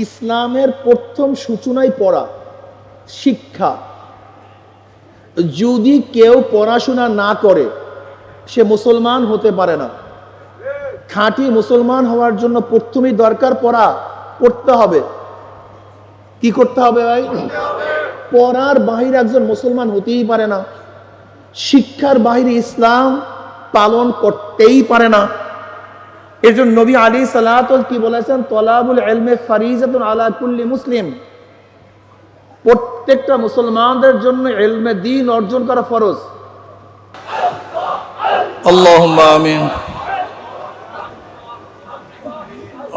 ইসলামের প্রথম সূচনায় পড়া শিক্ষা। যদি কেউ পড়াশোনা না করে সে মুসলমান হতে পারে না। খাঁটি মুসলমান হওয়ার জন্য প্রথমেই দরকার পড়তে হবে। কি করতে হবে ভাই? পড়ার বাহিরে একজন মুসলমান হতেই পারে না। শিক্ষার বাহিরে ইসলাম পালন করতেই পারে না। এর জন্য নবী আলাইহিস সালাতু কি বলেছেন? তলাবুল ইলমি ফারিজাতুন আলা কুল্লি মুসলিম। প্রত্যেকটা মুসলমানদের জন্য ইলমে দ্বীন অর্জন করা ফরজ। अल्लाहुम्मा आमीन।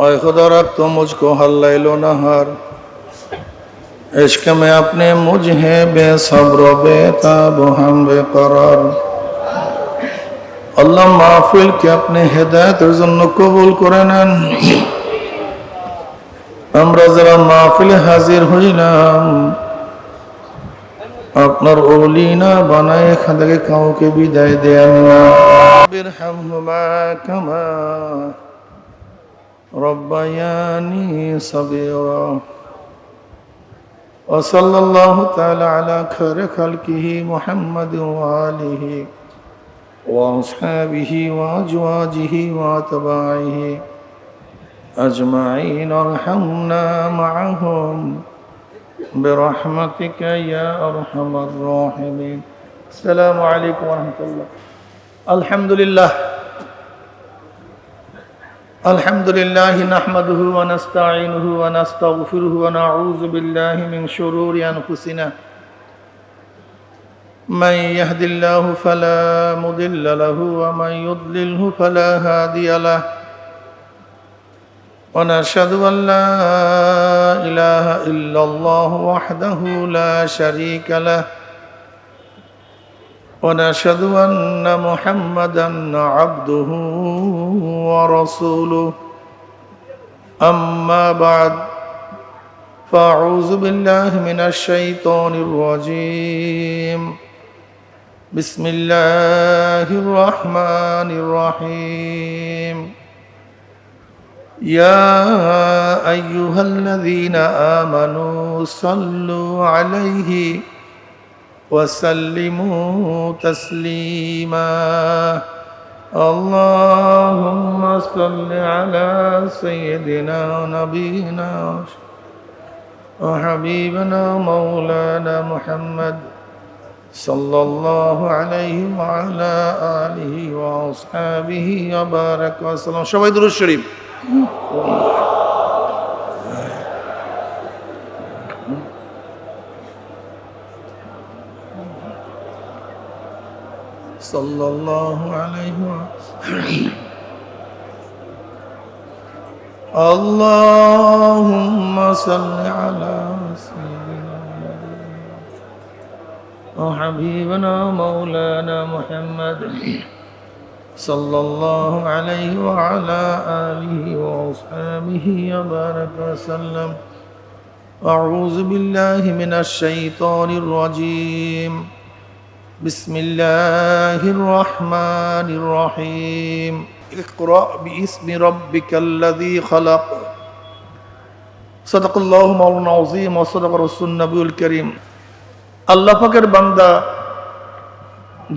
ओए खुदा रख तो मुझको हर लैलो नहार इश्क में अपने मुझे बेसब्र बेताब हम बेकरार। अल्लाह महफिल के अपने हिदायतेर जন্য কবুল করে নেন। আমরা যারা মাহফিলে হাজির হইলাম আপনার ওলি না বানায় এখান থেকে কাউকে বিদায় দেন না। বিরহামহুমা কামা রব্বায়ানি সাগীরা। ওয়া সাল্লাল্লাহু তাআলা আলা খায়রি খালকিহি মুহাম্মাদিন ওয়া আলিহি ওয়া আসহাবিহি ওয়া আজওয়াজিহি ওয়া তাবাইহি আজমাইন আরহামনা মাআহুম برحمتك يا أرحم الراحمين. السلام عليكم ورحمة الله. الحمد لله نحمده ونستعينه ونستغفره ونعوذ بالله من شرور أنفسنا. من يهد الله فلا مضل له ومن يضلله فلا هادي له. ونشهد أن لا إله إلا الله وحده لا شريك له. ونشهد أن محمدا عبده ورسوله. أما بعد فأعوذ بالله من الشيطان الرجيم. بسم الله الرحمن الرحيم. يا أيها الذين آمنوا صلوا عليه وسلموا تسليما. اللهم صل على سيدنا نبينا وحبيبنا مولانا محمد صلى الله عليه وعلى آله وأصحابه وبارك وسلم. সবাই দুরূদ শরীফ। صلى الله عليه وسلم. اللهم صل على سيدنا وحبيبنا مولانا محمد صلى الله عليه وعلى آله وأصحابه وبارك وسلم. أعوذ بالله من الشيطان الرجيم. بسم الله الرحمن الرحيم. اقرأ باسم ربك الذي خلق. صدق الله مولانا العظيم وصدق رسول النبي الكريم. আল্লাহ পাকের বান্দা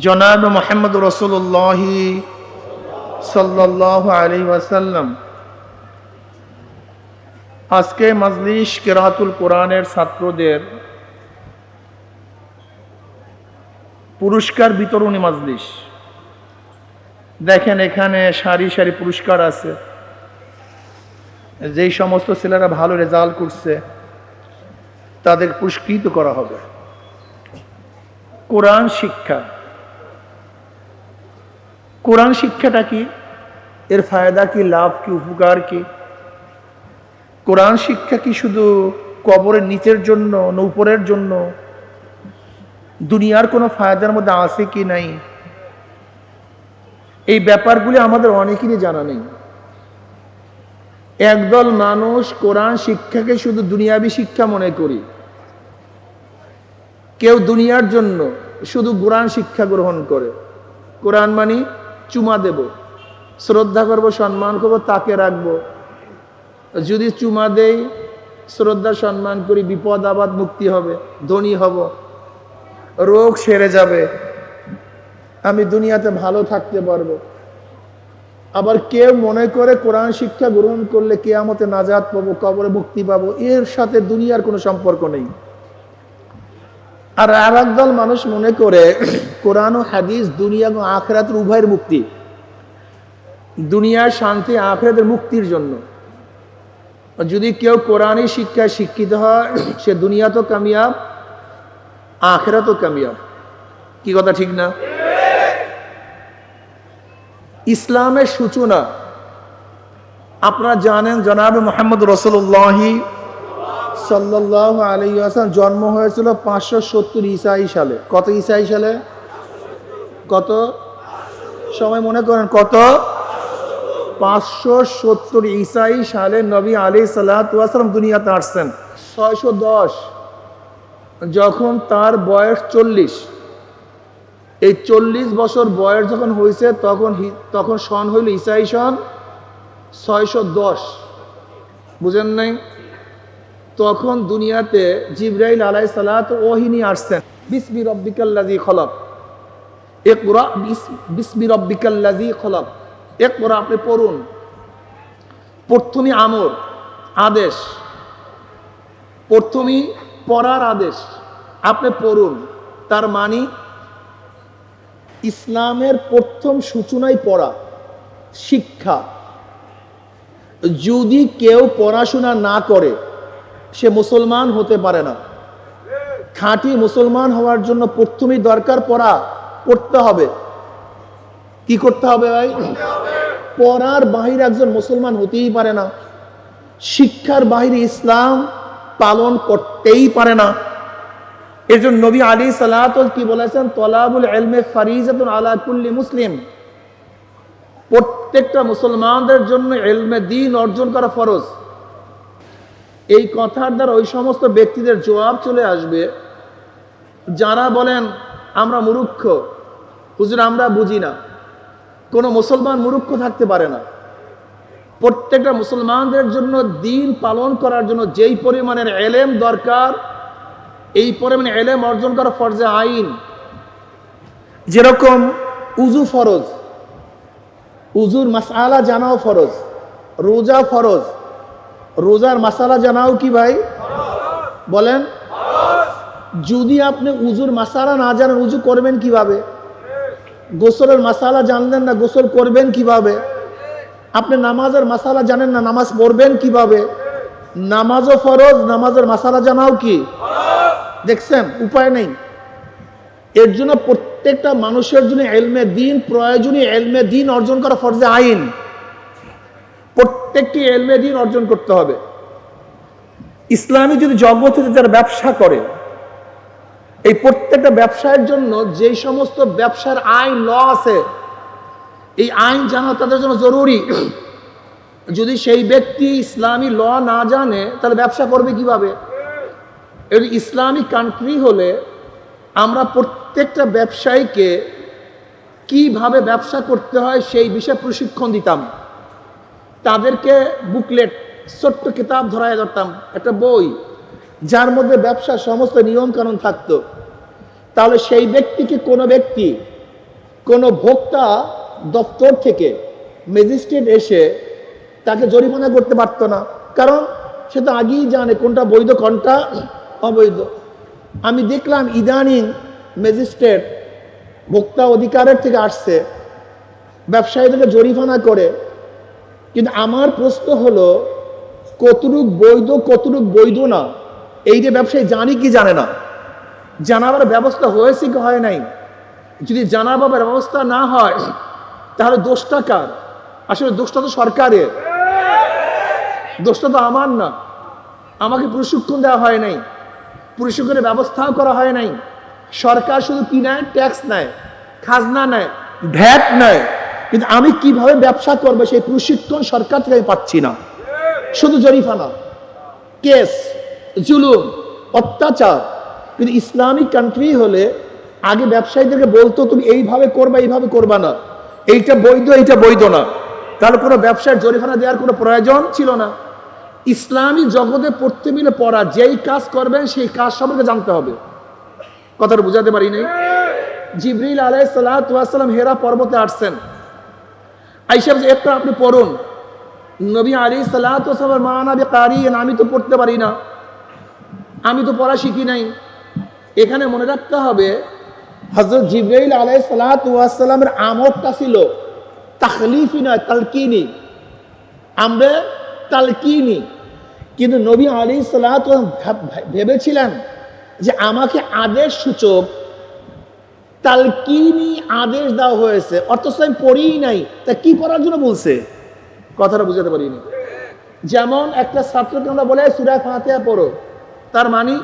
জনাব মুহাম্মদ রাসূলুল্লাহ সাল্লাল্লাহু আলাইহি ওয়াসাল্লাম আজকে মাজলিস কিরাআতুল কোরআনের ছাত্রদের পুরস্কার বিতরণী মাজলিস। দেখেন এখানে সারি সারি পুরস্কার আছে। যেই সমস্ত ছেলেরা ভালো রেজাল্ট করছে তাদের পুরস্কৃত করা হবে। কোরআন শিক্ষা, কোরআন শিক্ষাটা কি, এর ফায়দা কি, লাভ কি, উপকার কি? কোরআন শিক্ষা কি শুধু কবরের নিচের জন্য না উপরের জন্য? দুনিয়ার কোনো ফায়দার মধ্যে আছে কি নাই? এই ব্যাপারগুলি আমাদের অনেকেরই জানা নেই। একদল মানুষ কোরআন শিক্ষাকে শুধু দুনিয়াবী শিক্ষা মনে করি। কেউ দুনিয়ার জন্য শুধু কোরআন শিক্ষা গ্রহণ করে। কোরআন মানে চুমা দেব, শ্রদ্ধা করব, সম্মান করব, তাকে রাখবো। যদি চুমা দেই শ্রদ্ধা সম্মান করি, বিপদ আপদ মুক্তি হবে, ধনী হব, রোগ সেরে যাবে, আমি দুনিয়াতে ভালো থাকতে পারবো। আবার কেউ মনে করে কোরআন শিক্ষা গ্রহণ করলে কিয়ামতে নাজাত পাবো, কবরে মুক্তি পাবো, এর সাথে দুনিয়ার কোনো সম্পর্ক নেই। আর একদল মানুষ মনে করে কোরআন ও হাদিস দুনিয়া ও আখিরাতের উভয়ের মুক্তি, দুনিয়ার শান্তি আখিরাতের মুক্তির জন্য। যদি কেউ কোরআনী শিক্ষায় শিক্ষিত হয় সে দুনিয়া তো কামিয়াব, আখিরাতও কামিয়াব। কি কথা ঠিক না? ইসলামের সূচনা আপনারা জানেন, জনাবে মুহাম্মদ রাসূলুল্লাহ সাল্লাল্লাহু আলাইহি ওয়াসাল্লাম জন্ম হয়েছিল 570 ঈসাই সালে। কত ঈসাই সালে? কত? সবাই মনে করেন কত? 570 ঈসাই সালে নবী আলাইহিস সালাতু ওয়াস সালাম দুনিয়াতে আসছেন। 610 যখন তার বয়স 40, এই 40 বছর বয়স যখন হয়েছে তখন সন হইল ঈসাই সন 610। বুঝেন নাই? তখন দুনিয়াতে জিবরাইল আলাইহিস সালাতু ওহী নিয়ে আসছেন। বিসমি রাব্বিকাল্লাযী খলাক, ইকরা বিসমি রাব্বিকাল্লাযী খলাক, ইকরা আপনি পড়ুন। প্রথমে আমর, আদেশ, প্রথমে পড়ার আদেশ, আপনি পড়ুন। তার মানে ইসলামের প্রথম সূচনাই পড়া, শিক্ষা। যদি কেউ পড়াশোনা না করে সে মুসলমান হতে পারে না। খাঁটি মুসলমান হওয়ার জন্য প্রথমেই দরকার পড়তে হবে। কি করতে হবে ভাই? পড়ার বাহিরে একজন মুসলমান হতেই পারে না, শিক্ষার বাহিরে ইসলাম পালন করতেই পারে না। এর জন্য নবী আলাইহিস সালাতু কি বলেছেন? তলাবুল ইলমি ফারিজাতুন আলা কুল্লি মুসলিম, প্রত্যেকটা মুসলমানদের জন্য ইলমে দ্বীন অর্জন করা ফরজ। এই কথার দ্বারা ওই সমস্ত ব্যক্তিদের জবাব চলে আসবে যারা বলেন আমরা মূর্খ, হুজুর আমরা বুঝি না। কোনো মুসলমান মূর্খ থাকতে পারে না। প্রত্যেকটা মুসলমানদের জন্য দ্বীন পালন করার জন্য যেই পরিমাণের ইলম দরকার, এই পরিমাণে ইলম অর্জন করা ফরজে আইন। যেরকম উযু ফরজ, উযুর মাসআলা জানাও ফরজ, রোজা ফরজ, রোজার মাসালা জানাও কি ভাই? বলেন। যদি আপনি উযুর মাসালা না জানেন উযু করবেন কিভাবে? গোসলের মাসালা জানলেন না গোসল করবেন কিভাবে? আপনি নামাজের মাসালা জানেন না নামাজ পড়বেন কিভাবে? নামাজও ফরজ, নামাজের মাসালা জানাও কি? দেখছেন, উপায় নেই। এর জন্য প্রত্যেকটা মানুষের জন্য ইলমে দ্বীন প্রয়োজনীয়, ইলমে দ্বীন অর্জন করা ফরজে আইন। প্রত্যেকটি ইলমে দ্বীন অর্জন করতে হবে। ইসলামী যদি জগতে যারা ব্যবসা করে, এই প্রত্যেকটা ব্যবসায়ের জন্য যে সমস্ত ব্যবসার আইন ল আছে, এই আইন জানা তাদের জন্য জরুরি। যদি সেই ব্যক্তি ইসলামী ল না জানে তাহলে ব্যবসা করবে কিভাবে? এর ইসলামিক কান্ট্রি হলে আমরা প্রত্যেকটা ব্যবসায়ীকে কিভাবে ব্যবসা করতে হয় সেই বিষয়ে প্রশিক্ষণ দিতাম। তাদেরকে বুকলেট, ছোট্ট কিতাব ধরায় ধরতাম, একটা বই যার মধ্যে ব্যবসার সমস্ত নিয়ম কানুন থাকতো। তাহলে সেই ব্যক্তিকে কোনো ভোক্তা দপ্তর থেকে ম্যাজিস্ট্রেট এসে তাকে জরিমানা করতে পারতো না, কারণ সে তো আগেই জানে কোনটা বৈধ কোনটা অবৈধ। আমি দেখলাম ইদানিং ম্যাজিস্ট্রেট ভোক্তা অধিকারের থেকে আসছে, ব্যবসায়ীদেরকে জরিমানা করে। কিন্তু আমার প্রশ্ন হলো কতটুক বৈধ কতটুক বৈধ না, এই যে ব্যবসায়ী জানি কি জানে না, জানাবার ব্যবস্থা হয়েছে কি হয় নাই? যদি জানাবার ব্যবস্থা না হয় তাহলে দোষটা কার? আসলে দোষটা তো সরকারের, দোষটা তো আমার না। আমাকে প্রশিক্ষণ দেওয়া হয় নাই, প্রশিক্ষণের ব্যবস্থাও করা হয় নাই। সরকার শুধু কি নেয়? ট্যাক্স নেয়, খাজনা নেয়, ভ্যাট নেয়, কিন্তু আমি কিভাবে ব্যবসা করবো সেই প্রশিক্ষণ সরকার থেকে আমি পাচ্ছি না। শুধু জরিমানা, কেস, জুলুম, অত্যাচার। কিন্তু ইসলামিক কান্ট্রি হলে আগে ব্যবসায়ীদেরকে বলতো তুমি এইভাবে করবা, এইভাবে করবা না, এইটা বৈধ এইটা বৈধ না, তাহলে কোনো ব্যবসার জরিমানা দেওয়ার কোনো প্রয়োজন ছিল না। ইসলামী জগতে পড়তে মিলে পড়া, যেই কাজ করবেন সেই কাজ সম্পর্কে জানতে হবে। কথাটা বুঝাতে পারি নাই? জিবরিল আলাইহিস সালাতু ওয়াস সালাম হেরা পর্বতে আসছেন, আয়েশা বলছে একটু আপনি পড়ুন। নবী আলাইহিস সালাতু ওয়াস সালাম, মা আনা বিকারিন, আমি তো পড়তে পারি না, আমি তো পড়া শিখি নাই। এখানে মনে রাখতে হবে হযরত জিবরাইল আলাইহিস সালাতু ওয়াস সালামের আমরটা ছিল তাখলিফি নয়, তালকিনি। আমরা তালকিনি, কিন্তু নবী আলাইহিস সালাতু ওয়াস সালাম ভেবেছিলেন যে আমাকে আদেশ সূচক তালকিনি আদেশ দেওয়া হয়েছে, অথচ আমি পড়িই নাই, তা কি পড়ার জন্য বলছে? কথাটা বুঝাতে পারিনি। যেমন একটা ছাত্রকে আমরা বলে সূরা ফাতিহা পড়ো, তার মানে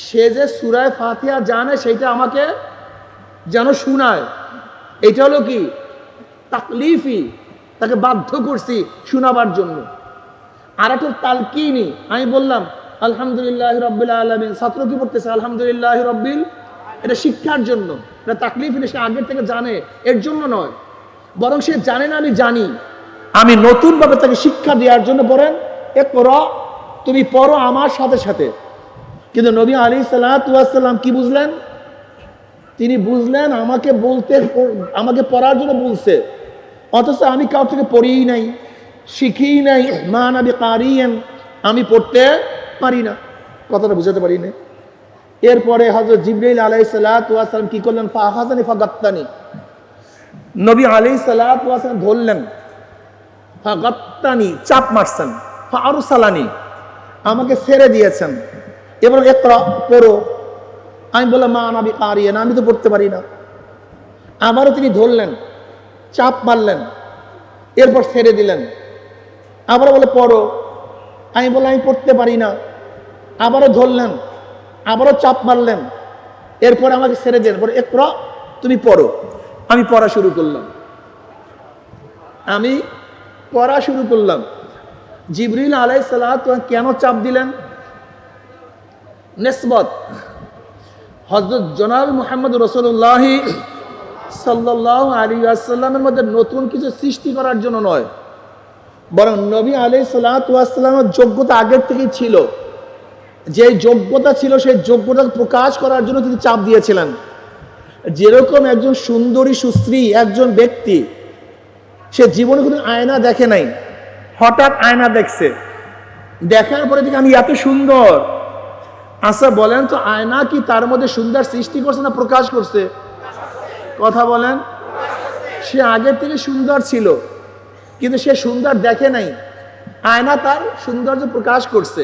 সে যে সূরা ফাতিহা জানে সেটা আমাকে যেন শোনায়, এটা হলো কি তাকলিফি, তাকে বাধ্য করছি শোনাবার জন্য। আর একটা তালকিনি, আমি বললাম আলহামদুলিল্লাহ রাব্বিল আলামিন, ছাত্র কি পড়তেছে আলহামদুলিল্লাহ রাব্বিল, এটা শিক্ষার জন্য, এটা তাকলিফি, সে আগের থেকে জানে, এর জন্য নয়, বরং সে জানে না আমি জানি, আমি নতুন ভাবে তাকে শিক্ষা দেওয়ার জন্য বলেন ইকরা, তুমি পড়ো আমার সাথে সাথে। কিন্তু নবী আলাইহিস সালাতু ওয়াস সালাম কি বুঝলেন? তিনি বুঝলেন আমাকে পড়ার জন্য বলছে, অথচ আমি কাউ থেকে পড়িই নাই, শিখিই নাই, মা আনা বিকারিন, আমি পড়তে পারি না। কথাটা বুঝাতে পারি না? এরপরে হযরত জিবরাইল আলাইহিস সালাতু ওয়াস সালাম কি করলেন? ফাআখাযানি ফাগাত্তানি, নবী আলাইহিস সালাতু ওয়াস সালাম ধরলেন, ফাগাত্তানি চাপ মারছেন, ফাআরসালানি আমাকে ছেড়ে দিয়েছেন, এবার ইকরা পড়ো। আমি বললাম মা আনা বিকারিন, আমি তো পড়তে পারি না। আবারও তিনি ধরলেন, চাপ মারলেন, এরপর ছেড়ে দিলেন, আবারও বলে পড়ো। আমি বললাম আমি পড়তে পারি না। আবারও ধরলেন, আবারও চাপ মারলেন, এরপর আমাকে ছেড়ে দিলেন, পরে ইকরা, তুমি পড়ো। আমি পড়া শুরু করলাম। জিবরিল আলাইহিস সালাতু ওয়াস সালাম কেন চাপ দিলেন? নিসবত হযরত জনাব মুহাম্মদ রাসূলুল্লাহ সাল্লাল্লাহু আলাইহি ওয়াসাল্লামের মধ্যে নতুন কিছু সৃষ্টি করার জন্য নয়, বরং নবী আলাইহিস সালাতু ওয়াস সালামের যোগ্যতা আগের থেকেই ছিল। যে যোগ্যতা ছিল সেই যোগ্যতা প্রকাশ করার জন্য তিনি চাপ দিয়েছিলেন। যেরকম একজন সুন্দরী সুশ্রী একজন ব্যক্তি, সে জীবনে কোনো আয়না দেখে নাই, হঠাৎ আয়না দেখছে, দেখার পরে দেখে আমি এত সুন্দর। আচ্ছা বলেন তো, আয়না কি তার মধ্যে সুন্দর সৃষ্টি করছে না প্রকাশ করছে? কথা বলেন। সে আগের থেকে সুন্দর ছিল, কিন্তু সে সুন্দর দেখে নাই, আয়না তার সৌন্দর্য প্রকাশ করছে।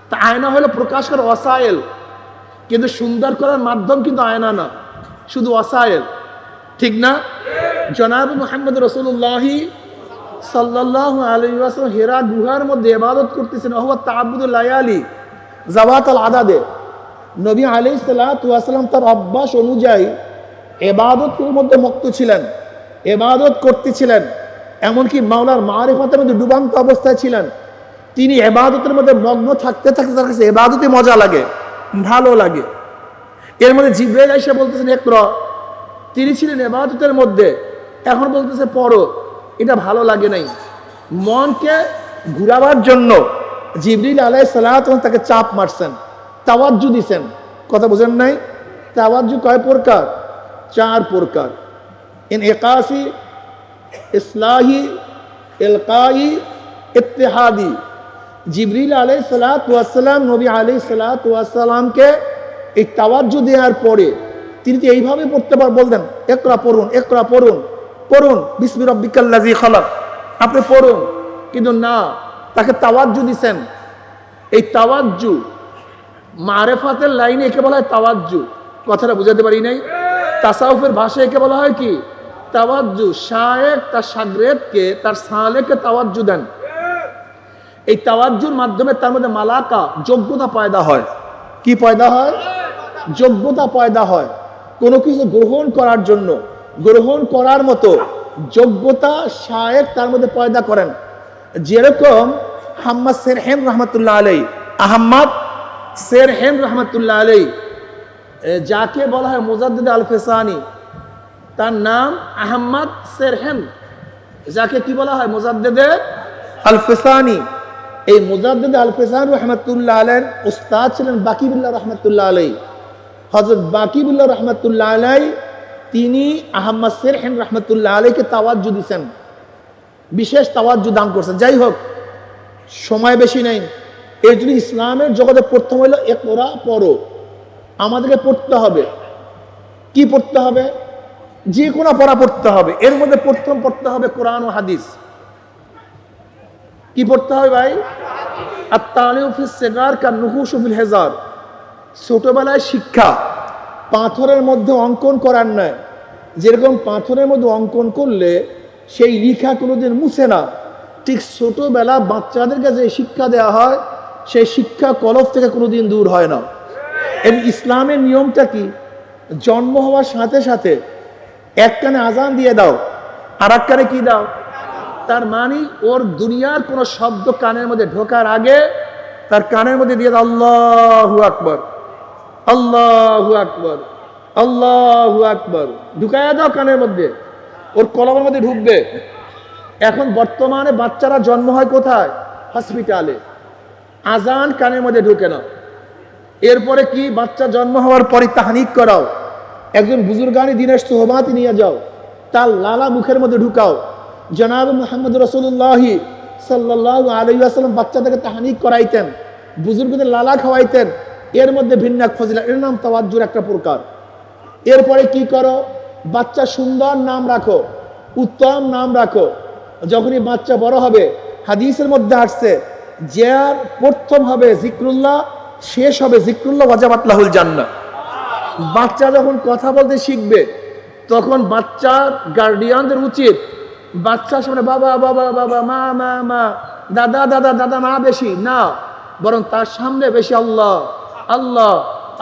তা আয়না হলো প্রকাশ করার ওয়াসাইল, কিন্তু সুন্দর করার মাধ্যম কিন্তু আয়না না, শুধু ওয়াসাইল, ঠিক না? জনাব মুহাম্মদ রাসূলুল্লাহ সাল্লাল্লাহু আলাইহি ওয়াসাল্লাম হেরা গুহার মধ্যে ইবাদত করতেছেন, ওয়া তাআব্বুদুল লায়ালি যাওয়াতাল আদাদে। নবী আলাইহিস সালাতু ওয়াস সালাম তার অভ্যাস অনুযায়ী ইবাদতের মধ্যে মত্ত ছিলেন, ইবাদত করতেছিলেন, এমনকি মাওলার মারিফাতের মধ্যে ডুবান্ত অবস্থায় ছিলেন। তিনি ইবাদতের মধ্যে মগ্ন থাকতে থাকতে তার কাছে ইবাদতে মজা লাগে, ভালো লাগে। এর মধ্যে জিবরাইল এসে বলতেছেন ইকরা, তিনি ছিলেন ইবাদতের মধ্যে, এখন বলতেছে পড়ো, এটা ভালো লাগে নাই। মনকে ঘুরাবার জন্য জিবরিল আলাইহিস সালাতু ওয়াস সালাম তাকে চাপ মারছেন, তাওয়াজ্জু দিছেন। কথা বুঝেন নাই? তাওয়াজ্জু কয় প্রকার? 4 প্রকার। ইনইকাসি, ইসলাহি, ইলকাই, ইত্তিহাদি। জিবরিল আলাইহিস সালাতু ওয়াস সালাম নবী আলাইহিস সালাতু ওয়াস সালামকে এই তাওয়াজ্জু দেওয়ার পরে তিনি তো এইভাবে পড়তে বলতেন, ইকরা পড়ুন, ইকরা পড়ুন, পড়ুন বিসমি রাব্বিকাল্লাযী খালাক, আপনি পড়ুন। কিন্তু না, তাকে তাওয়াজ্জু দিছেন। এই তাওয়াজ্জু মারিফাতের লাইনে একে বলা হয় তাওয়াজ্জু। কথাটা বুঝাতে পারি নাই? তাসাউফের ভাষায় একে বলা হয় কি? তাওয়াজ্জু। শায়েখ তার শাগরেদকে, তার সালেককে তাওয়াজ্জু দেন। এই তাওয়াজ্জুর মাধ্যমে তার মধ্যে মালাকা, যোগ্যতা পয়দা হয়। কি পয়দা হয়? যোগ্যতা পয়দা হয়। কোনো কিছু গ্রহণ করার জন্য, গ্রহণ করার মতো যোগ্যতা শায়েখ তার মধ্যে পয়দা করেন। যেরকম আহমদ সেরহেন রহমতুল্লাহ আলাই, আহমদ সেরহেন রহমতুল্লাহ আলাই, যাকে বলা হয় মুজাদ্দিদ আল ফেসানি, তার নাম আহমদ সেরহেন, যাকে কি বলা হয়? মুজাদ্দিদে আল ফিসানি, এই মুজাদ্দিদ আল ফিসানি রহমাতুল্লাহ আলাইহির উস্তাদ ছিলেন বাকি বিল্লাহ রহমাতুল্লাহ আলাইহি। হযরত বাকি বিল্লাহ রহমাতুল্লাহ আলাইহি তিনি আহমদ সেরহিন রহমাতুল্লাহ আলাইহিকে তাওয়াজ্জু দিয়েছেন, বিশেষ তাওয়াজ্জু দান করছেন। যাই হোক, সময় বেশি নেই, এর জন্য ইসলামের জগতে প্রথম হইল ইকরা, পড়ো। আমাদেরকে পড়তে হবে। কি পড়তে হবে? যে কোনো পড়া পড়তে হবে। এর মধ্যে প্রথম পড়তে হবে কোরআন ও হাদিস। কি পড়তে হবে ভাই? আত-তালিউ ফিস সিগার কান নুকুশু ফিল হিজার। ছোটবেলায় শিক্ষা পাথরের মধ্যে অঙ্কন করার নয়। যেরকম পাথরের মধ্যে অঙ্কন করলে সেই লিখা কোনোদিন মুছে না, ঠিক ছোটবেলা বাচ্চাদেরকে যে শিক্ষা দেওয়া হয় সেই শিক্ষা কলব থেকে কোনোদিন দূর হয় না। এবং ইসলামের নিয়মটা কি? জন্ম হওয়ার সাথে সাথে এক কানে আজান দিয়ে দাও, আর এক কানে কি দাও? তার মানে ওর দুনিয়ার কোনো শব্দ কানের মধ্যে ঢোকার আগে তার কানের মধ্যে দিয়ে দাও আল্লাহু আকবার, আল্লাহু আকবার, আল্লাহু আকবার, ঢুকাইয়া দাও কানের মধ্যে, ওর কলমের মধ্যে ঢুকবে। এখন বর্তমানে বাচ্চারা জন্ম হয় কোথায়? হসপিটালে। আজান কানের মধ্যে ঢুকে না। এরপরে কি? বাচ্চা জন্ম হওয়ার পরে তাহনিক করাও, একজন বুজুর্গানি দিনের সোহবাত নিয়ে যাও, তার লালা মুখের মধ্যে ঢুকাও। জনাব মুহাম্মদ রাসূলুল্লাহ সাল্লাল্লাহু আলাইহি ওয়াসাল্লাম বাচ্চাদেরকে তাহনিক করাইতেন, বুজুর্গদের লালা খাওয়াইতেন। এর মধ্যে ভিন্ন এক ফজিলত, এর নাম তাওয়াজ্জুর একটা প্রকার। এরপরে কি করো? বাচ্চা সুন্দর নাম রাখো, উত্তম নাম রাখো। যখনই বাচ্চা বড় হবে, হাদিসের মধ্যে আসছে যার প্রথম হবে জিক্রুল্লাহ, শেষ হবে জিক্রুল্লাহ, ওয়াজাবাত লাহুল জান্নাহ। বাচ্চা যখন কথা বলতে শিখবে তখন বাচ্চার গার্ডিয়ানদের উচিত বাচ্চার সামনে বাবা বাবা বাবা, মা মা মা, দাদা দাদা দাদা না বেশি না, বরং তার সামনে বেশি আল্লাহ আল্লাহ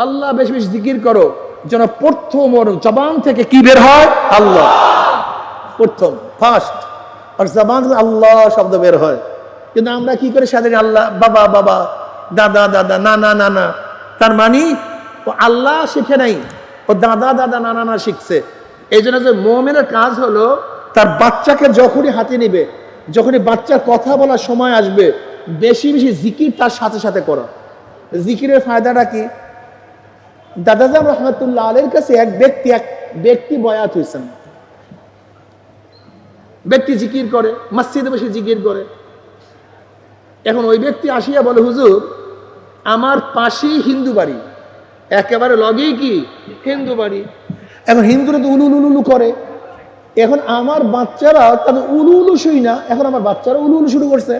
আল্লাহ বেশি বেশি জিকির করো, যেন প্রথম ওর জবান থেকে কি বের হয়? আল্লাহ, প্রথম ফার্স্ট, আর জবান থেকে আল্লাহ শব্দ বের হয়। কিন্তু আমরা কি করে সাধারণ আল্লাহ বাবা বাবা, দাদা দাদা, না না না না, তার মানে ও আল্লাহ শিখে নাই, ও দাদা দাদা না না না শিখছে। এই জন্য যে মুমিনের কাজ হলো তার বাচ্চাকে যখনই হাতে নিবে, যখনই বাচ্চার কথা বলার সময় আসবে, বেশি বেশি জিকির তার সাথে সাথে করো। জিকিরের ফায়দাটা কি? দাদাজান রহমতুল্লাহ আলাইহির কাছে এক ব্যক্তি বয়াত হয়েছেন। ব্যক্তি জিকির করে, মসজিদে বসে জিকির করে। এখন ওই ব্যক্তি আসিয়া বলে, হুজুর আমার পাশেই হিন্দু বাড়ি, একেবারে লগেই কি হিন্দু বাড়ি। এখন হিন্দুরা তো উলু উলু করে। এখন আমার বাচ্চারা তাদের উলু উলু শুই না, এখন আমার বাচ্চারা উলু উলু শুরু করছে।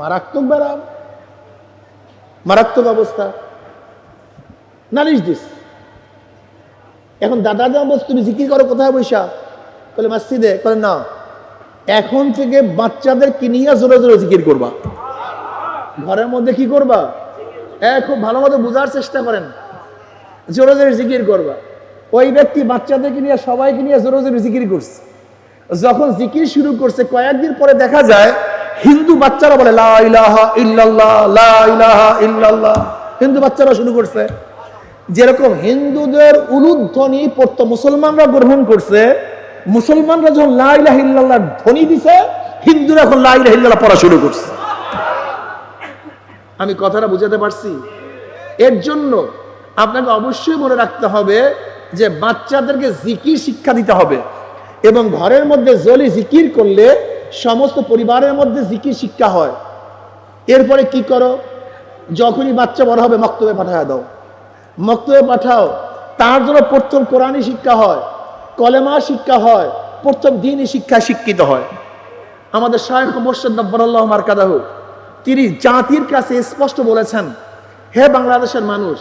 মারাত্মক ব্যারাম, মারাত্মক অবস্থা। নালিশ দিস। এখন দাদা যা বলছে তুমি জিকির করো কোথায় বৈশা? বলে মসজিদে। বলে না, এখন থেকে বাচ্চাদের কিনিয়া জোরে জোরে জিকির করবা। ঘরের মধ্যে কি করবা? খুব ভালো মতো বোঝার চেষ্টা করেন, জোরে জোরে জিকির করবা। ওই ব্যক্তি বাচ্চাদেরকে নিয়ে সবাইকে নিয়ে জোরে জোরে জিকির করছে। যখন জিকির শুরু করছে কয়েকদিন পরে দেখা যায় হিন্দু বাচ্চারা বলে লা ইলাহা ইল্লাল্লাহ, লা ইলাহা ইল্লাল্লাহ। হিন্দু বাচ্চারা শুরু করছে। যেরকম হিন্দুদের উলুধ্বনি পড়তো মুসলমানরা গ্রহণ করছে, মুসলমানরা যখন লা ইলাহা ইল্লাল্লাহ ধ্বনি দিছে, হিন্দুরা এখন লা ইলাহা ইল্লাল্লাহ পড়া শুরু করছে। আমি কথাটা বুঝাতে পারছি? এর জন্য আপনাকে অবশ্যই মনে রাখতে হবে যে বাচ্চাদেরকে জিকির শিক্ষা দিতে হবে, এবং ঘরের মধ্যে জলি জিকির করলে সমস্ত পরিবারের মধ্যে জিকির শিক্ষা হয়। এরপরে কি করো? যখনই বাচ্চা বড় হবে মক্তবে পাঠায় দাও, মক্তবে পাঠাও। তার জন্য প্রথম কোরআনী শিক্ষা হয়, কলেমা শিক্ষা হয়, প্রথম দ্বীনি শিক্ষা শিক্ষিত হয়। আমাদের শায়খ মুর্শিদ নব্বরাল্লাহু মারকাদাহু তিনি জাতির কাছে স্পষ্ট বলেছেন, হে বাংলাদেশের মানুষ,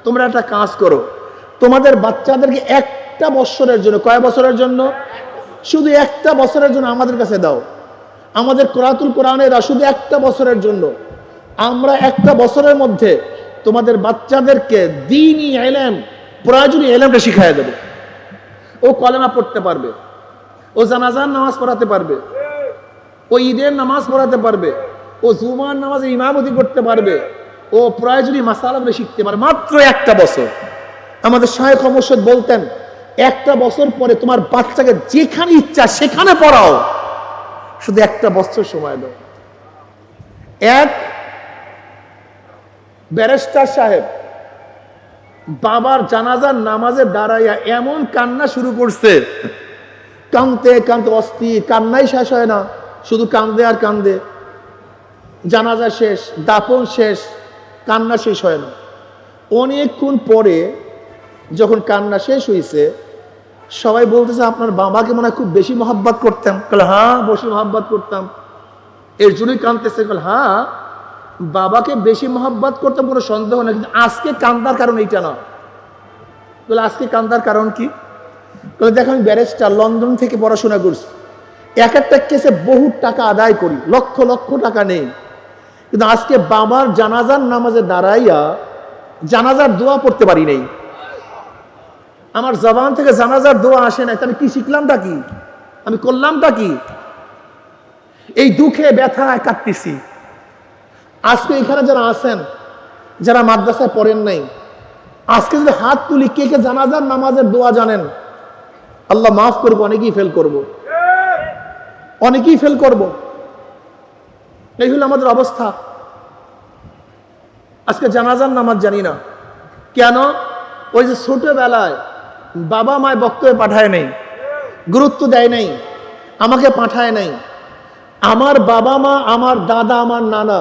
তোমরা একটা কাজ করো, তোমাদের বাচ্চাদেরকে একটা বছরের জন্য, কয় বছরের জন্য? শুধু একটা বছরের জন্য আমাদের কাছে দাও। আমাদের কোরআতুল কোরআনেরা শুধু একটা বছরের জন্য। আমরা একটা বছরের মধ্যে তোমাদের বাচ্চাদেরকে দ্বীনি ইলম, প্রয়োজনীয় ইলমটা শিখিয়ে দেব। ও কলেমা পড়তে পারবে, ও জানাজার নামাজ পড়াতে পারবে, ও ঈদের নামাজ পড়াতে পারবে, ও জুমার নামাজে ইমামতি করতে পারবে, ও প্রয়োজনীয় মাসালাগুলো শিখতে পারবে। মাত্র একটা বছর। আমাদের শায়খ মুর্শিদ বলতেন, একটা বছর পরে তোমার বাচ্চাকে যেখানে ইচ্ছা সেখানে পড়াও, শুধু একটা বছর সময় দাও। এক ব্যারিস্টার সাহেব বাবার জানাজার নামাজে দাঁড়াইয়া এমন কান্না শুরু করছে, কাঁদতে কাঁদতে অস্থির, কান্নাই শেষ হয় না, শুধু কান্দে আর কান্দে। জানাজা শেষ, দাফন শেষ, কান্না শেষ হয় না। অনেকক্ষণ পরে যখন কান্না শেষ হয়েছে, সবাই বলতেছে আপনার বাবাকে মনে হয় খুব বেশি মহব্বত করতাম। বলে হ্যাঁ, বেশি মহব্বত করতাম। এর জন্যই কাঁদতেছে। বলে হ্যাঁ, বাবাকে বেশি মহব্বত করতাম, কোনো সন্দেহ নেই, কিন্তু আজকে কান্দার কারণ এইটা না। বলে আজকে কান্দার কারণ কি? বলে দেখো, আমি ব্যারিস্টার, লন্ডন থেকে পড়াশোনা করছি, এক একটা কেসে বহু টাকা আদায় করি, লক্ষ লক্ষ টাকা নেই, কিন্তু আজকে বাবার জানাজার নামাজে দাঁড়াইয়া জানাজার দোয়া পড়তে পারি নাই। আমার জবান থেকে জানাজার দোয়া আসে নাই। আমি কি শিখলামটা কি? আমি করলামটা কি? এই দুঃখে ব্যথায় কাটতেছি। আজকে এখানে যারা আছেন, যারা মাদ্রাসায় পড়েন নাই, আজকে যদি হাত তুলি, কে কে জানাজার নামাজের দোয়া জানেন? আল্লাহ মাফ করবো, অনেকেই ফেল করব, অনেকেই ফেল করব। এই হলো আমাদের অবস্থা। আজকে জানাজার নামাজ জানি না কেন? ওই যে ছোটবেলায় বাবা মায় বক্তব্যে পাঠায় নাই, গুরুত্ব দেয় নাই, আমাকে পাঠায় নাই। আমার বাবা মা, আমার দাদা, আমার নানা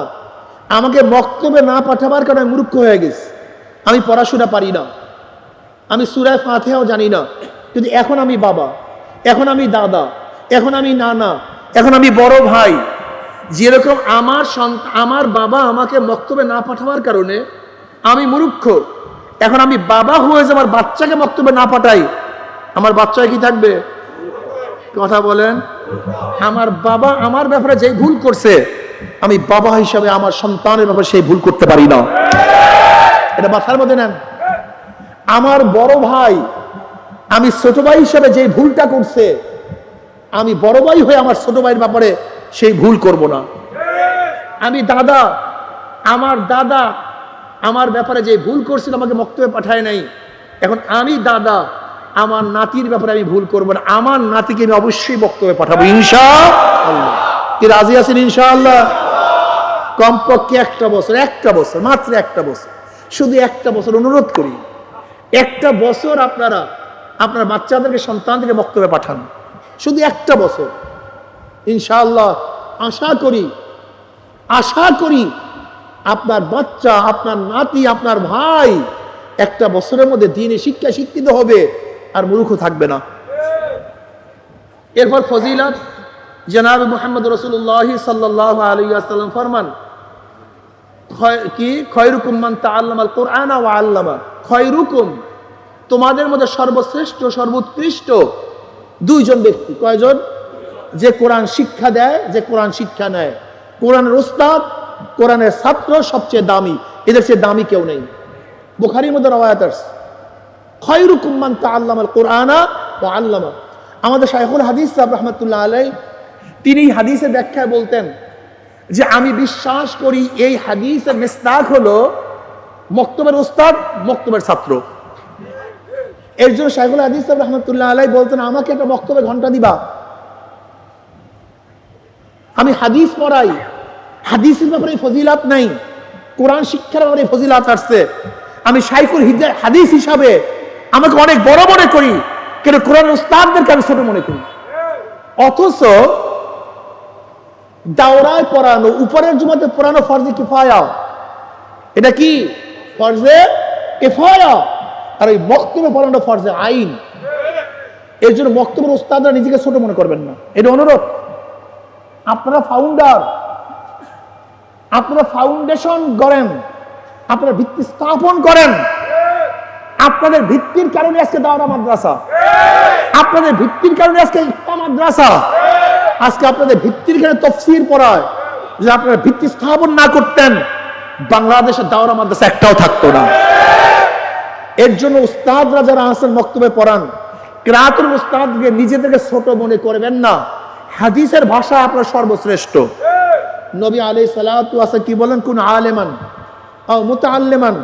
আমাকে বক্তব্যে না পাঠাবার কারণে মূর্খ হয়ে গেছে। আমি পড়াশোনা পারি না, আমি সূরা ফাতিহাও জানি না, কিন্তু এখন আমি বাবা, এখন আমি দাদা, এখন আমি নানা, এখন আমি বড় ভাই। যেরকম আমার বাবা আমাকে বক্তব্যে না পাঠাবার কারণে আমি মূর্খ, এখন আমি বাবা হয়ে যে আমার বাচ্চাকে বক্তব্যে না পাঠাই, আমার বাচ্চা কি থাকবে? কথা বলেন। আমার বাবা আমার ব্যাপারে যেই ভুল করছে, আমি বাবা হিসাবে আমার সন্তানের ব্যাপারে সেই ভুল করতে পারি না। এটা মাথার মধ্যে নেন। আমার বড় ভাই, আমি ছোট ভাই হিসাবে যে ভুলটা করছে, আমি বড় ভাই হয়ে আমার ছোট ভাইয়ের ব্যাপারে সেই ভুল করব না। আমি দাদা, আমার দাদা আমার ব্যাপারে যে ভুল করছিল, আমাকে বক্তব্যে পাঠায় নাই, এখন আমি দাদা, আমার নাতির ব্যাপারে আমি ভুল করব না। আমার নাতিকে আমি অবশ্যই বক্তব্যে পাঠাবো, ইনশাআল্লাহ। কি রাজি আছেন? ইনশাআল্লাহ। কমপক্ষে একটা বছর, মাত্র একটা বছর, শুধু একটা বছর অনুরোধ করি, একটা বছর আপনারা আপনার বাচ্চাদেরকে, সন্তানদেরকে বক্তব্যে পাঠান, শুধু একটা বছর। ইনশাআল্লাহ আশা করি আপনার বাচ্চা, আপনার নাতি, আপনার ভাই একটা বছরের মধ্যে দ্বীনি শিক্ষা শিক্ষিত হবে আর মূর্খ থাকবে না। এরপর ফজিলত, জনাব মুহাম্মদ রাসূলুল্লাহ সাল্লাল্লাহু আলাইহি ওয়াসাল্লাম ফরমান, কি খয়রুকুম মান তাআল্লামাল কুরআনা ওয়া আল্লামা। খয়রুকুম, তোমাদের মধ্যে সর্বশ্রেষ্ঠ, সর্বোৎকৃষ্ট দুইজন ব্যক্তি। কয়জন? যে কোরআন শিক্ষা দেয়, যে কোরআন শিক্ষা নেয়। কোরআনের উস্তাদ, কোরআনের ছাত্র সবচেয়ে দামি, এদের চেয়ে দামি কেউ নেই। বুখারীর মধ্যে রওয়ায়াত আছে, খয়রুকুম মান তাআল্লামাল কুরআনা ওয়া আল্লামা। আমাদের শাইখুল হাদিস সাহেব রাহমাতুল্লাহ আলাইহি, তিনি হাদিসের ব্যাখ্যায় বলতেন যে আমি বিশ্বাস করি এই হাদিসের মিসদাক হলো মক্তবের উস্তাদ, মক্তবের ছাত্র। এর জন্য শাইখুল হাদিস সাহেব রাহমাতুল্লাহ আলাইহি বলতেন, আমাকে একটা বক্তব্যের ঘন্টা দিবা, আমি হাদিস পড়াই। হাদিসের ব্যাপারে ফজিলাত নাই, কোরআন শিক্ষার ব্যাপারে ফজিলাত আসছে। আমি শাইখুল হাদিস হিসাবে আমাকে অনেক বড় মনে করি, কিন্তু কোরআনের উস্তাদদেরকে আমি ছোট মনে করি। অথচ দাওরায় পড়ানো, উপরের জুমাতে পড়ানো ফরজে কিফায়া। এটা কি? ফরজে কিফায়া। আর এই বক্তব্য পড়ানো ফরজে আইন। এর জন্য বক্তব্যের উস্তাদরা নিজেকে ছোট মনে করবেন না, এটা অনুরোধ। আপনারা ফাউন্ডার, আপনারা ফাউন্ডেশন করেন, আপনারা ভিত্তি স্থাপন করেন। আপনাদের ভিত্তির কারণে আজকে দাওরা মাদ্রাসা, আপনাদের ভিত্তির কারণে আজকে ইফতা মাদ্রাসা, আজকে আপনাদের ভিত্তির কারণে তাফসীর পড়ায়। যদি আপনারা ভিত্তি স্থাপন না করতেন, বাংলাদেশের দাওরা মাদ্রাসা একটাও থাকতো না। এর জন্য উস্তাদরা যারা আছেন বক্তব্যে পড়ান, কিরাতুল উস্তাদকে নিজেদেরকে ছোট মনে করবেন না। হাদিসের ভাষা আপনার সর্বশ্রেষ্ঠ। নবী আলাইহিস সালাতু ওয়াস কি বলেন? কুন আলেমান আও মুতাআল্লিমান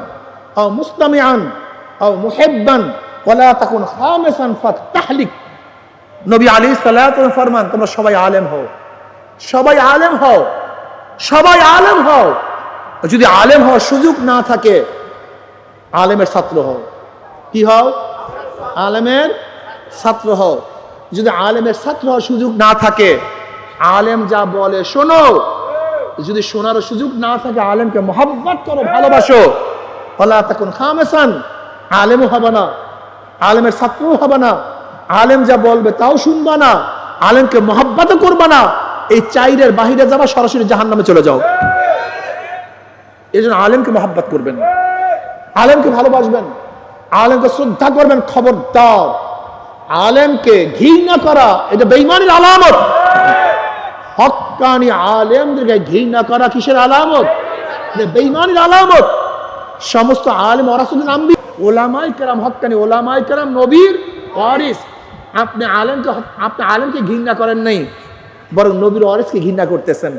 আও মুস্তামিআন আও মুহিব্বান ওয়ালা তাকুন খামিসান ফাতাহলিক। নবী আলাইহিস সালাতু ওয়াস ফরমান, তোমরা সবাই আলেম হও, সবাই আলেম হও, সবাই আলেম হও। যদি আলেম হওয়ার সুযোগ না থাকে, আলেমের ছাত্র হও। কি হও? আলেমের ছাত্র হও। যদি আলেমের ছাত্র হওয়ার সুযোগ না থাকে, আলেম যা বলে শোনো। যদি শোনার সুযোগ না থাকে, আলেমকে মহব্বত করো, ভালোবাসো। ওয়ালা তাকুন খামেসান, আলেমও হবে না, আলেমের ছাত্রও হবে না, আলেম যা বলবে তাও শুনবা না, আলেমকে মহব্বতও করবা না। এই চাইরের বাহিরে যাবা, সরাসরি জাহান্নামে চলে যাও। এই জন্য আলেমকে মহব্বত করবেন, আলেমকে ভালোবাসবেন, আলেমকে শ্রদ্ধা করবেন। খবরদার, আলেমকে ঘৃণা করা এটা বেঈমানির আলামত। হক্কানি আলেমদেরকে ঘৃণা করা কিসের আলামত? এটা বেঈমানির আলামত। সমস্ত আলেম ওয়ারাসাতুল আম্বিয়া, ওলামায়ে কেরাম, হক্কানি ওলামায়ে কেরাম নবীর ওয়ারিস। আপনি আলেমকে ঘৃণা করেন নাই, বরং নবীর ওয়ারিসকে ঘৃণা করতেছেন।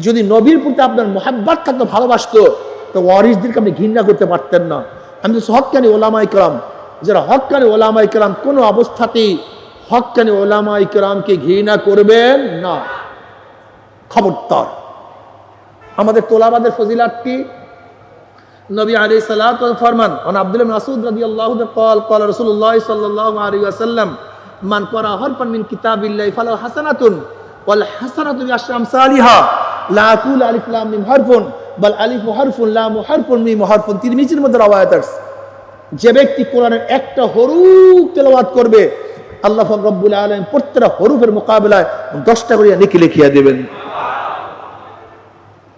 যদি নবীর প্রতি আপনার মুহাব্বত থাকতো, ভালোবাসতো, তো ওয়ারিসদেরকে আপনি ঘৃণা করতে পারতেন না। আমি তো হক্কানি ওলামায়ে কেরাম, যারা হক্কানি ওলামায়ে কেরাম, কোনো অবস্থাতেই হক্কানি ওলামায়ে কেরামকে ঘৃণা করবেন না। খবরদার। আমাদের তোলাবাদের ফজিলাত কি? নবী আলাইহিস সালাতু ওয়াস ফরমান, আন আব্দুল্লাহ ইবনে মাসউদ রাদিয়াল্লাহু আনহু قال قال رسول الله صلى الله عليه وسلم من قرأ حرفا من كتاب الله فله حسنة والحسنة بعشر أمثالها لا أقول ألف لام ميم حرف بل ألف حرف لام حرف ميم حرف। তিরমিজির মধ্যে রওয়ায়াত আছে, যে ব্যক্তি কোরআনের একটা হরফ তেলাওয়াত করবে, আল্লাহ পাক রব্বুল আলামিন প্রত্যেকটা হরফের মোকাবেলায় 10টা করে নেকি লিখিয়ে দেবেন।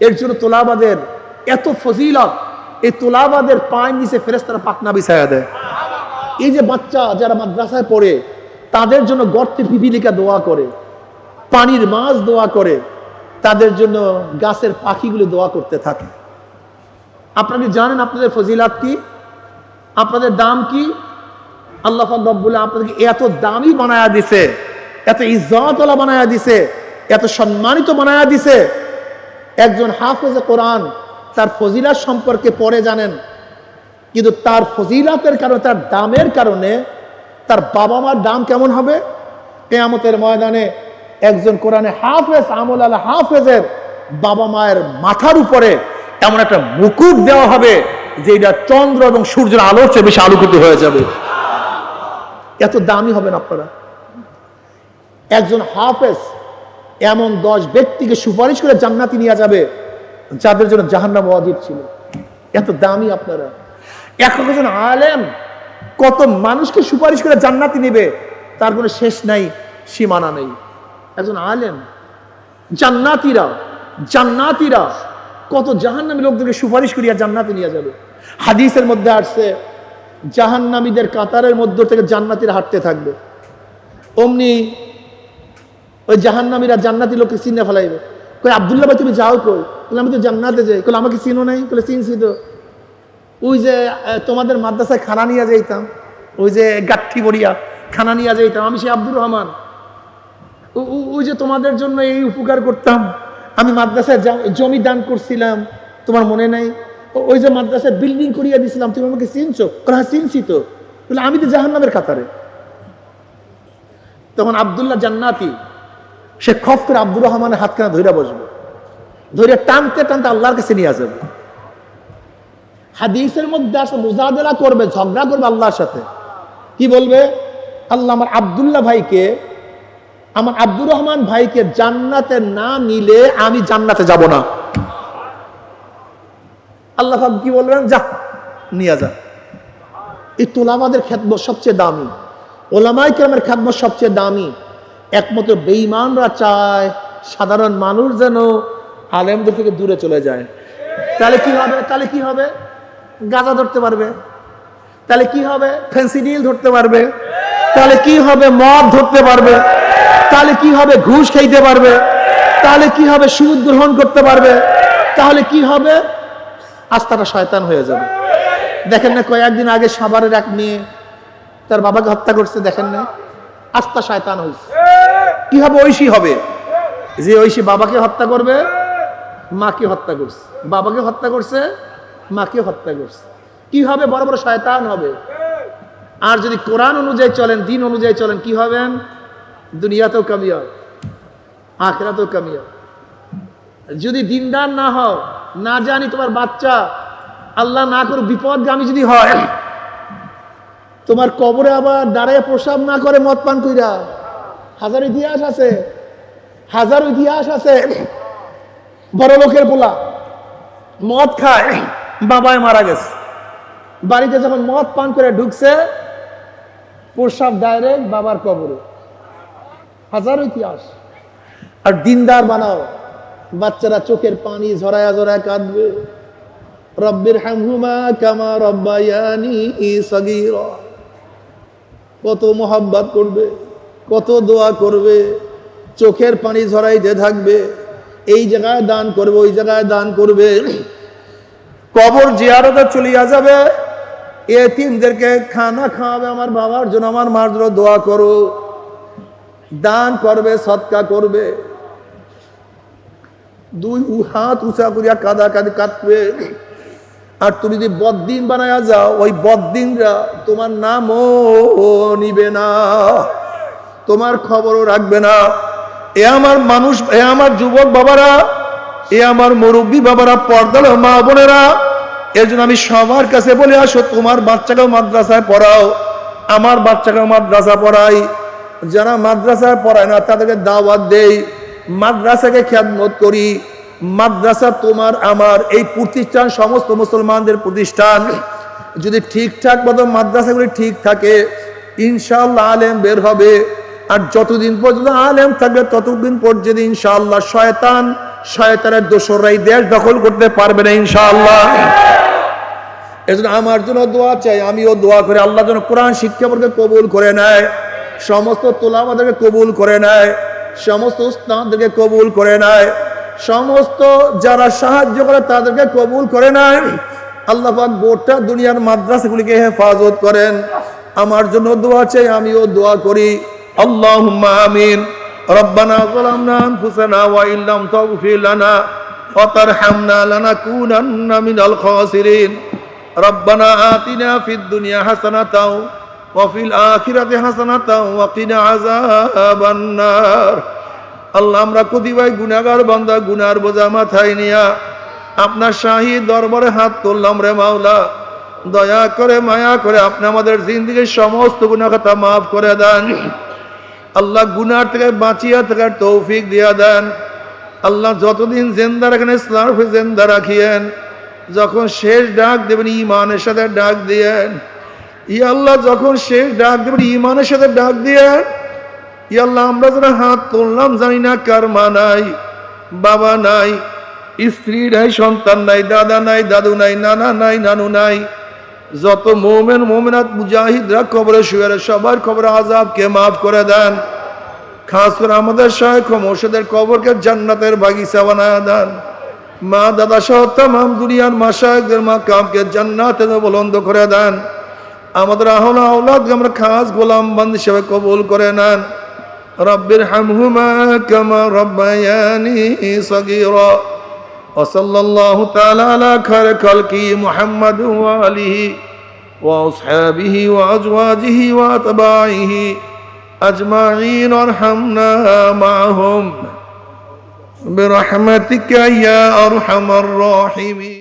এর জন্য তোলাবাদের এত ফজিলত। এই তোলাবাদের পায়ের নিচে ফেরেশতারা পাখনা বিছায়া দেয়। এই যে বাচ্চা যারা মাদ্রাসায় পড়ে, তাদের জন্য গর্তে পিপিলিকা দোয়া করে, পানির মাছ দোয়া করে, তাদের জন্য গাছের পাখিগুলো দোয়া করতে থাকে। আপনারা কি জানেন আপনাদের ফজিলাত কি? আপনাদের দাম কি? আল্লাহ পাক রব্বুল আলামিন আপনাদেরকে এত দামি বানায়া দিছে, এত ইজ্জতওয়ালা বানায়া দিছে, এত সম্মানিত বানায়া দিছে। একজন হাফেজে কোরআন তার ফজিলাত সম্পর্কে পড়ে জানেন, কিন্তু তার ফজিলাতের কারণে, তার দামের কারণে তার বাবা মার দাম কেমন হবে? কিয়ামতের ময়দানে একজন কোরআনে হাফেজ, আমল আলা হাফেজের বাবা মায়ের মাথার উপরে এমন একটা মুকুট দেওয়া হবে যে এটা চন্দ্র এবং সূর্যের আলোর চেয়ে বেশি আলোকিত হয়ে যাবে। এত দামি হবেন আপনারা। একজন হাফেজ এমন 10 ব্যক্তিকে সুপারিশ করে জান্নাতে নিয়ে যাবে যাদের জন্য জাহান্নাম ওয়াজিব ছিল। এত দামি আপনারা। একজন আলেম কত মানুষকে সুপারিশ করে জান্নাতে নেবে, তার কোনো শেষ নাই, সীমানা নেই। একজন আলেম, জান্নাতীরা কত জাহান্নামী লোকদেরকে সুপারিশ করিয়া জান্নাতে নিয়ে যাবে। হাদিসের মধ্যে আসছে, জাহান্নামীদের কাতারের মধ্য থেকে জান্নাতীরা হাঁটতে থাকবে। অমনি ওই জাহান্নামীরা জান্নাতি লোককে চিনে ফেলাইবে। কই, আব্দুল্লাহ ভাই তুমি যাও কই? বলে আমি তো জান্নাতে যাই। বলে আমাকে চিনো নাই? বলে চিনছি তো, ওই যে তোমাদের মাদ্রাসায় খানা নিয়ে যাইতাম, ওই যে গাঠি বড়িয়া খানা নিয়ে যাইতাম, আমি সে আব্দুর রহমান। ওই যে তোমাদের জন্য এই উপকার করতাম, আমি মাদ্রাসায় জমি দান করছিলাম, তোমার মনে নাই? ওই যে মাদ্রাসায় বিল্ডিং করিয়া দিছিলাম, তুমি আমাকে চিনছো? হ্যাঁ চিনছি তো। বলে আমি তো জাহান্নামের কাতারে। তখন আব্দুল্লাহ জান্নাতি সে খফ করে আব্দুর রহমানের হাতখানা ধইরা বসবে, ধরে টানতে টানতে আল্লাহর কাছে নিয়ে যাবে। হাদিসের মধ্যে আসলে মুজাদেলা করবে, ঝগড়া করবে আল্লাহর সাথে। কি বলবে? আল্লাহ আমার আব্দুল্লাহ ভাইকে, আমার আব্দুর রহমান ভাইকে জান্নাতে না নিলে আমি জান্নাতে যাব না। আল্লাহ কি বলবেন? যা নিয়ে যা। এই তোলাবাদের খেদমত সবচেয়ে দামি, ওলামায়ে কেরামের খেদমত সবচেয়ে দামি। একমাত্র বেঈমানরা চায় সাধারণ মানুষ যেন আলেমদের থেকে দূরে চলে যায়। তাহলে কি হবে? গাঁজা ধরতে পারবে। তাহলে কি হবে? ফেন্সিডিল ধরতে পারবে। তাহলে কি হবে? মদ ধরতে পারবে। তাহলে কি হবে? ঘুষ খাইতে পারবে। তাহলে কি হবে? সুদ গ্রহণ করতে পারবে। তাহলে কি হবে? আস্থাটা শয়তান হয়ে যাবে। দেখেন না, কয়েকদিন আগে সাভারের এক মেয়ে তার বাবাকে হত্যা করছে, দেখেন না? আস্থা শয়তান হয়েছে। কি হবে? ঐশী হবে। যে ঐশী বাবাকে হত্যা করবে, মাকে হত্যা করছে, বাবাকে হত্যা করছে, মাকে হত্যা করছে। কি হবে? বড় বড় শয়তান হবে। আর যদি কোরআন অনুযায়ী চলেন, দিন অনুযায়ী চলেন, কি হবেন? দুনিয়াতেও কামিয়াব, আখিরাতেও কামিয়াব। যদি দিনদার না হও, না জানি তোমার বাচ্চা আল্লাহ না করে বিপদগামী যদি হয়, তোমার কবরে আবার দাঁড়ায় প্রসাব না করে মদ পান কইরা। হাজার ইতিহাস আছে, হাজার ইতিহাস আছে। বড় লোকের পোলা মদ খায়, বাবায় মারা গেছে, বাড়িতে যখন মদ পান করে ঢুকছে, প্রসাব ডাইরেক্ট বাবার কবরে। হাজার ইতিহাস। আর দিনদার বানাও, বাচ্চারা চোখের পানি ঝরায়া ঝরায়া কাঁদবে, রব্বির হামহুমা কামা রব্বায়ানি সগীরা। কত মোহাব্বত করবে, কত দোয়া করবে, চোখের পানি ঝরাইতে থাকবে, এই জায়গায় দান করবে, ওই জায়গায় দান করবে। কবর জিয়ারতে চলিয়া যাবে, এতিমদেরকে খানা খাওয়াবে, আমার বাবার জন্য আমার মার জন্য দোয়া করো, দান করবে, সদকা করবে। দুই হাত উঁচা করিয়া কাদা কাঁদি কাঁদবে। আর তুমি যদি বদ্দিন বানায়া যাও, ওই বদ্দিনরা তোমার নামও নিবে না, তোমার খবরও রাখবে না। এ আমার মানুষ, এ আমার যুবক বাবারা, এ আমার মুরব্বী বাবারা, পর্দার মা বোনেরা, এর জন্য আমি সবার কাছে বলে আসো, তোমার বাচ্চাকেও মাদ্রাসায় পড়াও, আমার বাচ্চাকেও মাদ্রাসা পড়াই। যারা মাদ্রাসায় পড়ায় না তাদেরকে দাওয়াত দেই, মাদ্রাসাকে খেদমত করি। মাদ্রাসা তোমার আমার এই প্রতিষ্ঠান সমস্ত মুসলমানদের প্রতিষ্ঠান। যদি ঠিকঠাক মতো মাদ্রাসাগুলি ঠিক থাকে, ইনশাআল্লাহ আলেম বের হবে। আর যতদিন পর্যন্ত আলেম থাকবে ততদিন পর্যন্ত ইনশাআল্লাহ শয়তানের দোসররাই দেশ দখল করতে পারবে না ইনশাআল্লাহ। এজন্য আমার জন্য দোয়া চাই, আমিও দোয়া করে আল্লাহ যেন কোরআন শিক্ষাকে কবুল করে নেয়, সমস্ত তোলাবাদেরকে কবুল করে নেয়, সমস্ত উস্তাদদেরকে কবুল করে নেয়, সমস্ত যারা সাহায্য করে তাদেরকে কবুল করে নেয়। আল্লাহ পাক গোটা দুনিয়ার মাদ্রাসাগুলিকে হেফাজত করেন। আমার জন্য দোয়া চাই, আমিও দোয়া করি। আল্লাহুম্মা আমিন। রব্বানা যালামনা আনফুসানা ওয়া ইল্লাম তাগফির লানা ওয়া তারহামনা লানাকুনান্না মিনাল খাসিরিন। রব্বানা আতিনা ফিদ দুনিয়া হাসানাতাও ওয়া ফিল আখিরাতি হাসানাতাও ওয়া কিনা আযাবান নার। আল্লাহ, আমরা কতিপয় গুনাহগার বান্দা, গুনার বোঝা মাথায় নিয়া আপনার শাহী দরবারে হাত তুললাম রে মাওলা। দয়া করে মায়া করে আপনি আমাদের জিন্দেগীর সমস্ত গুনাহ খাতা মাফ করে দেন। আল্লাহ, গুনার থেকে বাঁচিয়া থাকার তৌফিক দিয়া দেন। আল্লাহ, যতদিন জিন্দা রাখেন ইসলাম জিন্দা রাখিয়েন। যখন শেষ ডাক দেবেন ঈমানের সাথে ডাক দিয়েন। ইয়া আল্লাহ, যখন শেষ ডাক দেবেন ঈমানের সাথে ডাক দিয়েন। ইয়া আল্লাহ, আমরা যারা হাত তুললাম জানি না কার মা নাই, বাবা নাই, স্ত্রী নাই, সন্তান নাই, দাদা নাই, দাদু নাই, নানা নাই, নানু নাই। যত মুমিন মুমিনাত মুজাহিদরা কবরে শুয়ে আছে, সবার কবরে আযাবকে মাফ করে দেন। খাস করে আমাদের শায়খ মুর্শিদের কবরকে জান্নাতের বাগিচা বানায় দেন। মা দাদা সহ তামাম দুনিয়ার মাশায়েখদের মাকামকে জান্নাতে বুলন্দ করে দেন। আমাদের আহলা আওলাদকে আমরা খাস গোলাম বান্দী হিসেবে কবুল করে নেন। রব্বির হামহুমা কামা রব্বায়ানি সগীরা। وصلى الله تعالى على خير خلقه محمد وآله وأصحابه وأزواجه وأتباعه أجمعين وارحمنا معهم برحمتك يا أرحم الراحمين.